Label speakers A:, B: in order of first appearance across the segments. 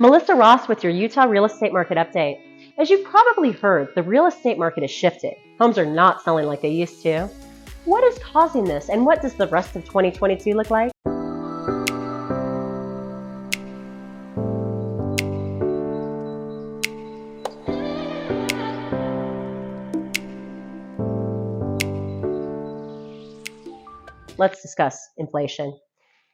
A: Melissa Ross with your Utah real estate market update. As you've probably heard, the real estate market has shifted. Homes are not selling like they used to. What is causing this, and what does the rest of 2022 look like? Let's discuss inflation.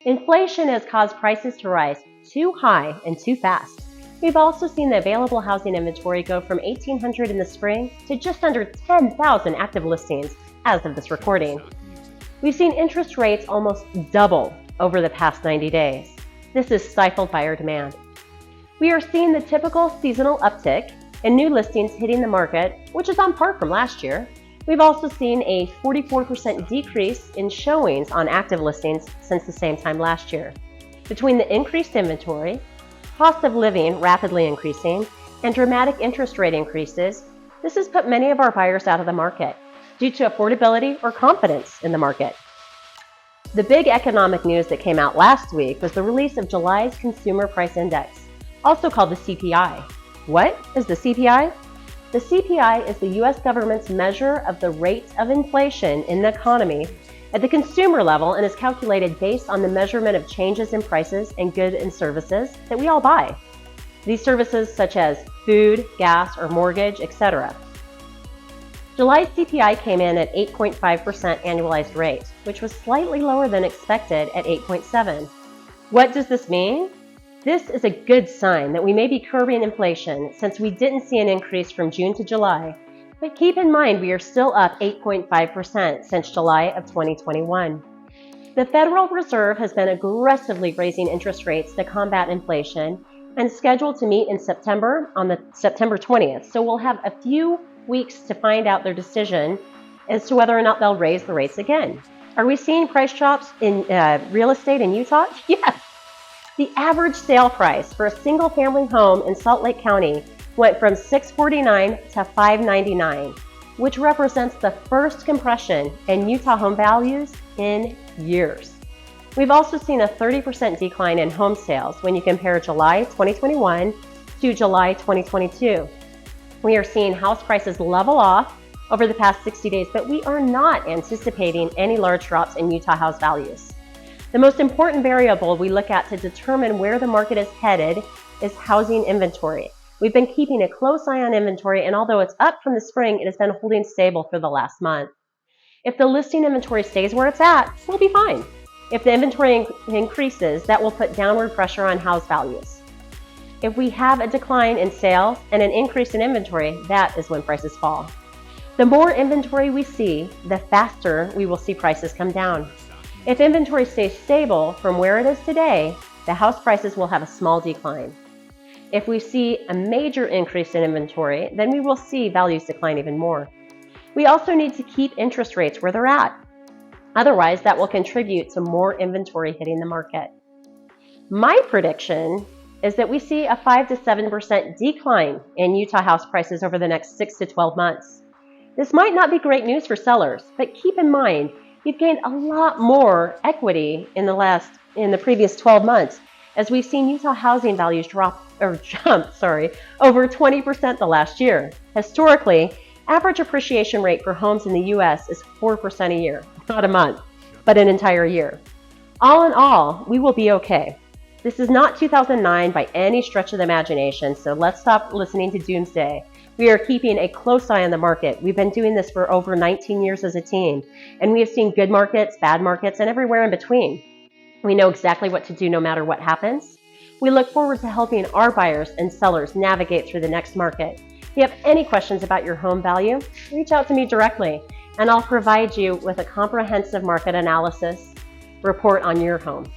A: Inflation has caused prices to rise too high and too fast. We've also seen the available housing inventory go from 1,800 in the spring to just under 10,000 active listings as of this recording. We've seen interest rates almost double over the past 90 days. This has stifled buyer demand. We are seeing the typical seasonal uptick in new listings hitting the market, which is on par from last year. We've also seen a 44% decrease in showings on active listings since the same time last year. Between the increased inventory, cost of living rapidly increasing, and dramatic interest rate increases, this has put many of our buyers out of the market due to affordability or confidence in the market. The big economic news that came out last week was the release of July's Consumer Price Index, also called the CPI. What is the CPI? The CPI is the U.S. government's measure of the rate of inflation in the economy at the consumer level and is calculated based on the measurement of changes in prices and goods and services that we all buy. These services such as food, gas, or mortgage, etc. July's CPI came in at 8.5% annualized rate, which was slightly lower than expected at 8.7%. What does this mean? This is a good sign that we may be curbing inflation since we didn't see an increase from June to July, but keep in mind we are still up 8.5% since July of 2021. The Federal Reserve has been aggressively raising interest rates to combat inflation and scheduled to meet in September on the September 20th, so we'll have a few weeks to find out their decision as to whether or not they'll raise the rates again. Are we seeing price drops in real estate in Utah? Yes. The average sale price for a single-family home in Salt Lake County went from $649 to $599, which represents the first compression in Utah home values in years. We've also seen a 30% decline in home sales when you compare July 2021 to July 2022. We are seeing house prices level off over the past 60 days, but we are not anticipating any large drops in Utah house values. The most important variable we look at to determine where the market is headed is housing inventory. We've been keeping a close eye on inventory, and although it's up from the spring, it has been holding stable for the last month. If the listing inventory stays where it's at, we'll be fine. If the inventory increases, that will put downward pressure on house values. If we have a decline in sales and an increase in inventory, that is when prices fall. The more inventory we see, the faster we will see prices come down. If inventory stays stable from where it is today, the house prices will have a small decline. If we see a major increase in inventory, then we will see values decline even more. We also need to keep interest rates where they're at. Otherwise, that will contribute to more inventory hitting the market. My prediction is that we see a 5 to 7% decline in Utah house prices over the next 6 to 12 months. This might not be great news for sellers, but keep in mind, you've gained a lot more equity in the previous 12 months, as we've seen Utah housing values jump over 20% the last year. Historically, average appreciation rate for homes in the U.S. is 4% a year, not a month, but an entire year. All in all, we will be okay. This is not 2009 by any stretch of the imagination, so let's stop listening to doomsday. We are keeping a close eye on the market. We've been doing this for over 19 years as a team, and we have seen good markets, bad markets, and everywhere in between. We know exactly what to do no matter what happens. We look forward to helping our buyers and sellers navigate through the next market. If you have any questions about your home value, reach out to me directly, and I'll provide you with a comprehensive market analysis report on your home.